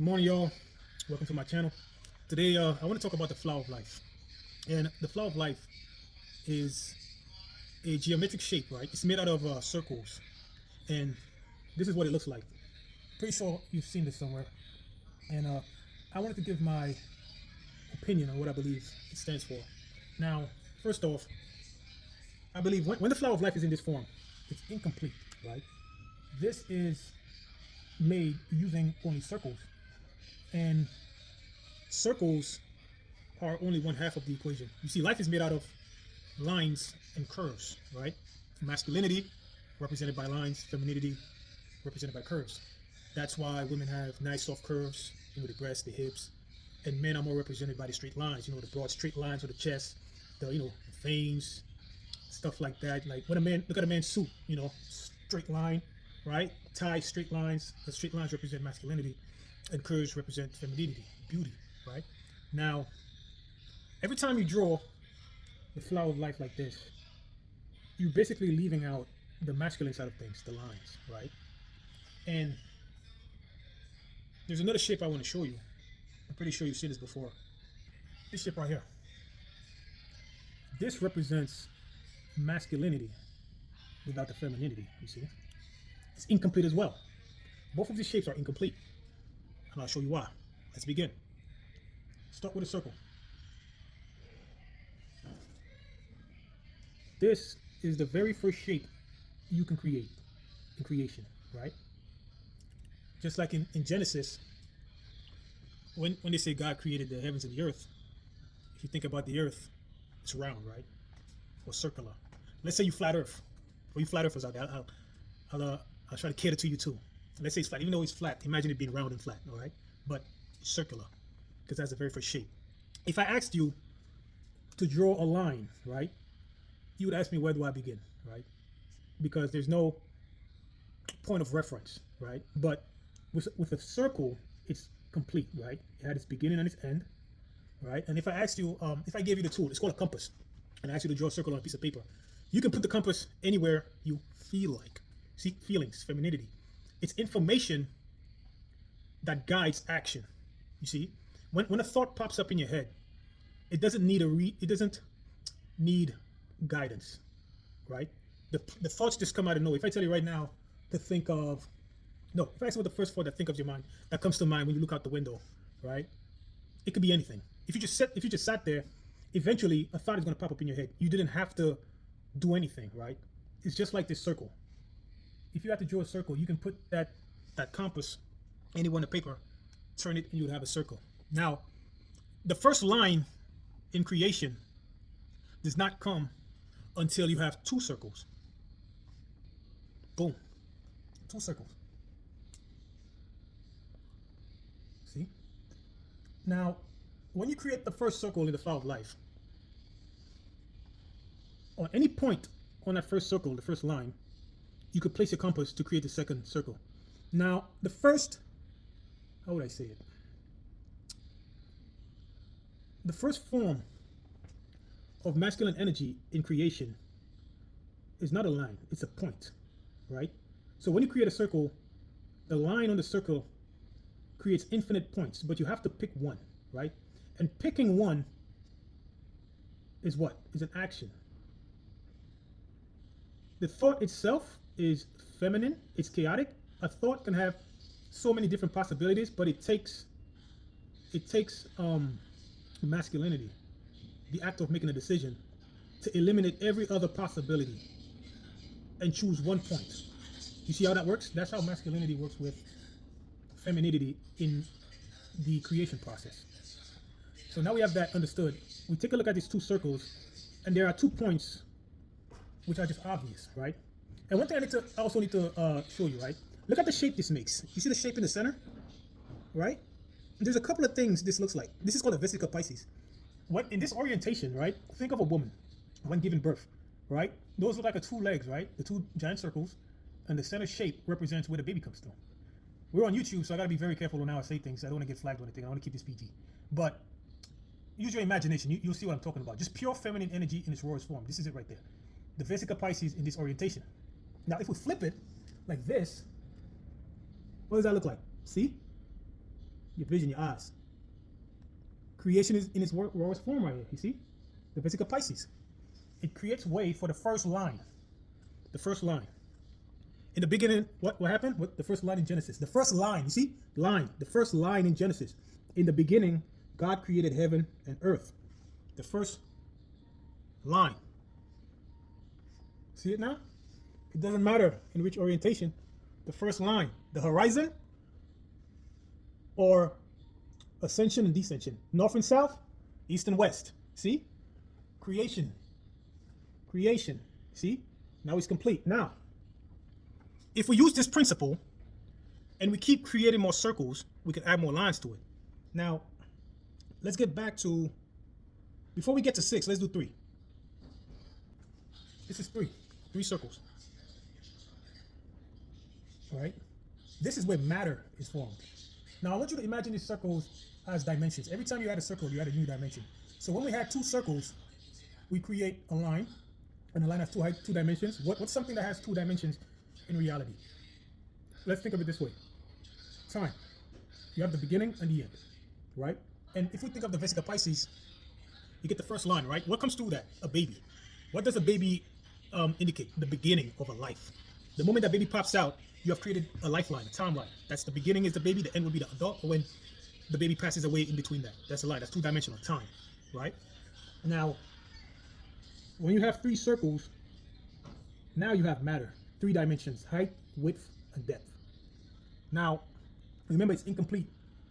Good morning, y'all. Welcome to my channel. Today, I want to talk about the flower of life. And the flower of life is a geometric shape, right? It's made out of circles. And this is what it looks like. Pretty sure you've seen this somewhere. And I wanted to give my opinion on what I believe it stands for. Now, first off, I believe when the flower of life is in this form, it's incomplete, right? This is made using only circles. And circles are only one half of the equation. You see, life is made out of lines and curves, right? Masculinity represented by lines, femininity represented by curves. That's why women have nice soft curves, the breasts, the hips, and men are more represented by the straight lines. The broad straight lines of the chest, the veins, stuff like that. Like when a man look at a man's suit, straight line, right? Tie, straight lines. The straight lines represent masculinity, and curves represent femininity, beauty, right? Now, every time you draw the flower of life like this, you're basically leaving out the masculine side of things, the lines, right? And there's another shape I want to show you. I'm pretty sure you've seen this before. This shape right here. This represents masculinity without the femininity, you see? It's incomplete as well. Both of these shapes are incomplete. And I'll show you why. Let's begin. Start with a circle. This is the very first shape you can create in creation, right? Just like in Genesis, when they say God created the heavens and the earth, if you think about the earth, it's round, right? Or circular. Let's say you flat earth. For you flat earthers out there, I'll try to cater to you too. Let's say it's flat. Even though it's flat, imagine it being round and flat, all right? But it's circular, because that's the very first shape. If I asked you to draw a line, right, you would ask me, where do I begin, right? Because there's no point of reference, right? But with a circle, it's complete, right? It had its beginning and its end, right? And if I asked you, if I gave you the tool, it's called a compass, and I asked you to draw a circle on a piece of paper, you can put the compass anywhere you feel like. See, feelings, femininity. It's information that guides action. You see, when a thought pops up in your head, it doesn't need guidance, right? The thoughts just come out of nowhere. If I tell you right now to think of, no, if I ask you what the first thought that comes to mind when you look out the window, right? It could be anything. If you just sat there, eventually a thought is going to pop up in your head. You didn't have to do anything, right? It's just like this circle. If you had to draw a circle, you can put that compass anywhere on the paper, turn it, and you would have a circle. Now, the first line in creation does not come until you have two circles. Boom. Two circles. See? Now, when you create the first circle in the flower of life, on any point on that first circle, the first line, you could place your compass to create the second circle. Now, the first, how would I say it? The first form of masculine energy in creation is not a line, it's a point, right? So when you create a circle, the line on the circle creates infinite points, but you have to pick one, right? And picking one is what? Is an action. The thought itself is feminine, it's chaotic. A thought can have so many different possibilities, but it takes masculinity, the act of making a decision, to eliminate every other possibility and choose one point. You see how that works? That's how masculinity works with femininity in the creation process. So now we have that understood. We take a look at these two circles, and there are 2 points which are just obvious, right? And one thing I also need to show you, right? Look at the shape this makes. You see the shape in the center, right? There's a couple of things this looks like. This is called a vesica Piscis. What in this orientation, right? Think of a woman when giving birth, right? Those look like the 2 legs, right? The 2 giant circles, and the center shape represents where the baby comes through. We're on YouTube, so I gotta be very careful on how I say things. I don't want to get flagged or anything. I want to keep this PG. But use your imagination. You'll see what I'm talking about. Just pure feminine energy in its rawest form. This is it right there. The vesica Piscis in this orientation. Now, if we flip it like this, what does that look like? See? your vision, your eyes. Creation is in its rawest form right here. You see? The Vesica Pisces. It creates way for the first line. The first line. In the beginning, what happened? What the first line in Genesis? The first line, you see? Line. The first line in Genesis. In the beginning, God created heaven and earth. The first line. See it now? It doesn't matter in which orientation. The first line. The horizon or ascension and descension. North and south, east and west. See? Creation. Creation. See? Now it's complete. Now, if we use this principle and we keep creating more circles, we can add more lines to it. Now, let's get back to, before we get to 6, let's do 3. This is 3 circles. All right? This is where matter is formed. Now, I want you to imagine these circles as dimensions. Every time you add a circle, you add a new dimension. So when we had 2 circles, we create a line, and the line has two dimensions. What's something that has 2 dimensions in reality? Let's think of it this way. Time. You have the beginning and the end, right? And if we think of the Vesica Pisces, you get the first line, right? What comes through that? A baby. What does a baby indicate? The beginning of a life. The moment that baby pops out, you have created a lifeline, a timeline. That's the beginning is the baby, the end will be the adult, or when the baby passes away in between that. That's a line. That's 2-dimensional time, right? Now, when you have 3 circles, now you have matter. 3 dimensions: height, width, and depth. Now, remember it's incomplete.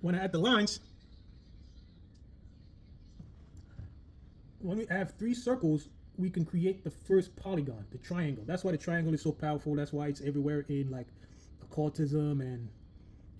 When I add the lines, when we have 3 circles, we can create the first polygon, the triangle. That's why the triangle is so powerful. That's why it's everywhere in like occultism and,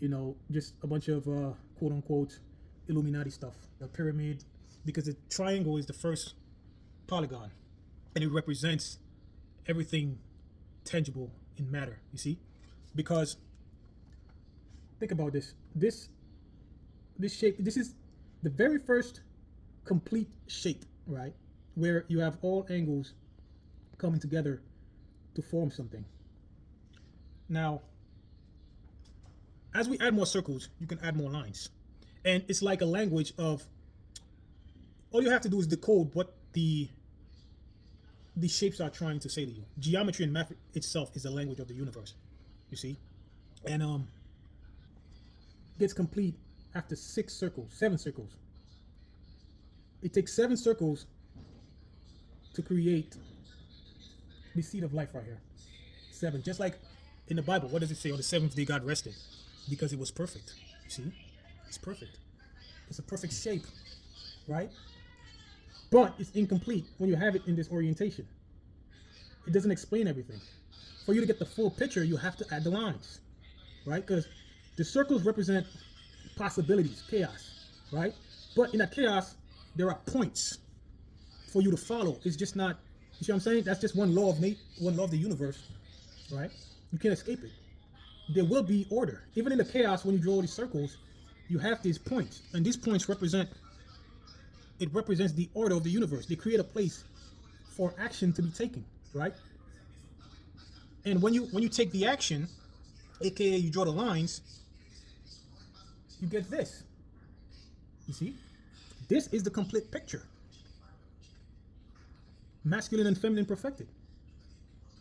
you know, just a bunch of quote unquote Illuminati stuff, the pyramid, because the triangle is the first polygon and it represents everything tangible in matter, you see? Because think about this. This shape, this is the very first complete shape, right? Where you have all angles coming together to form something. Now, as we add more circles, you can add more lines. And it's like a language of, all you have to do is decode what the shapes are trying to say to you. Geometry and math itself is the language of the universe, you see? And gets complete after 7 circles. It takes 7 circles to create the seed of life right here. 7. Just like in the Bible, what does it say? On the 7th day God rested because it was perfect. You see? It's perfect. It's a perfect shape, right? But it's incomplete when you have it in this orientation. It doesn't explain everything. For you to get the full picture, you have to add the lines, right? Because the circles represent possibilities, chaos, right? But in that chaos, there are points for you to follow. It's just not, you see what I'm saying? That's just one law of the universe, right? You can't escape it. There will be order. Even in the chaos, when you draw these circles, you have these points. And these points represents the order of the universe. They create a place for action to be taken, right? And when you take the action, aka you draw the lines, you get this. You see? This is the complete picture. Masculine and feminine perfected.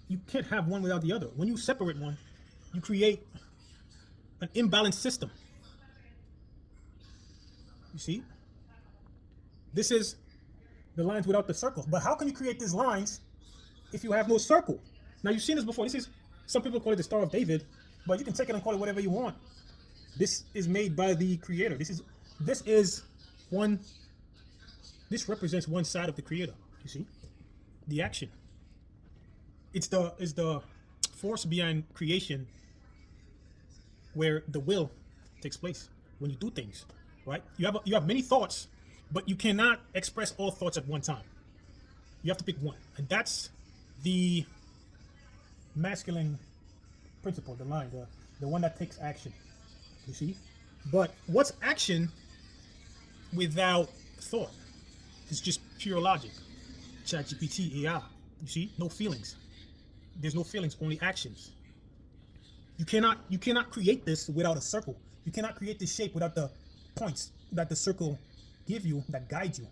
You can't have one without the other. When you separate one, you create an imbalanced system. You see? This is the lines without the circle. But how can you create these lines if you have no circle? Now, you've seen this before. This is, some people call it the Star of David, but you can take it and call it whatever you want. This is made by the creator. This represents one side of the creator, you see? The action. It's the force behind creation where the will takes place when you do things, right? You have many thoughts, but you cannot express all thoughts at one time. You have to pick one. And that's the masculine principle, the line, the one that takes action, you see? But what's action without thought? It's just pure logic. ChatGPT, AI, you see? No feelings. There's no feelings, only actions. You cannot create this without a circle. You cannot create this shape without the points that the circle give you that guide you.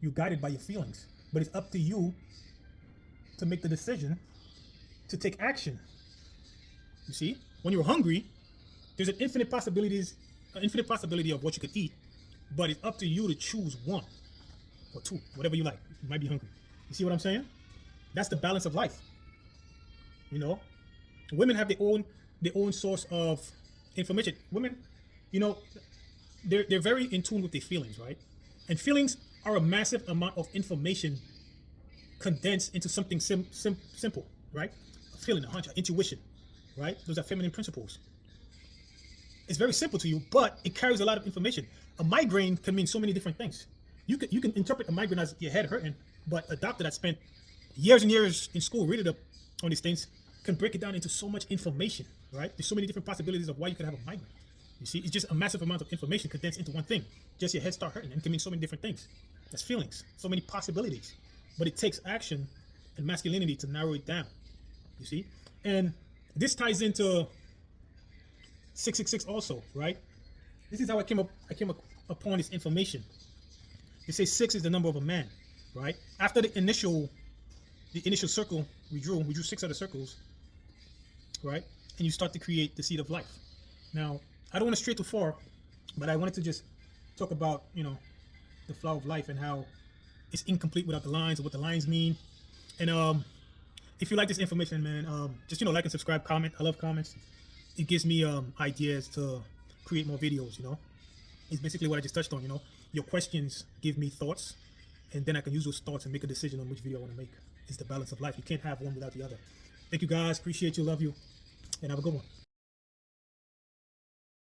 You're guided by your feelings, but it's up to you to make the decision to take action. You see, when you're hungry, there's an infinite possibility of what you could eat, but it's up to you to choose one or two, whatever you like. You might be hungry. You see what I'm saying? That's the balance of life. You know, women have their own source of information. Women, you know, they're very in tune with their feelings, right? And feelings are a massive amount of information condensed into something simple, right? A feeling, a hunch, intuition, right? Those are feminine principles. It's very simple to you, but it carries a lot of information. A migraine can mean so many different things. You can interpret a migraine as your head hurting, but a doctor that spent years and years in school reading up on these things can break it down into so much information, right? There's so many different possibilities of why you could have a migraine. You see, it's just a massive amount of information condensed into one thing. Just your head start hurting, and it can mean so many different things. That's feelings, so many possibilities. But it takes action and masculinity to narrow it down. You see, and this ties into 666 also, right? This is how I came upon this information. They say 6 is the number of a man, right? After the initial circle we drew 6 other circles, right? And you start to create the seed of life. Now, I don't want to stray too far, but I wanted to just talk about, you know, the flower of life and how it's incomplete without the lines, or what the lines mean. And if you like this information, man, just, you know, like and subscribe, comment. I love comments. It gives me ideas to create more videos, you know. It's basically what I just touched on, you know. Your questions give me thoughts, and then I can use those thoughts and make a decision on which video I want to make. It's the balance of life. You can't have one without the other. Thank you guys. Appreciate you. Love you. And have a good one.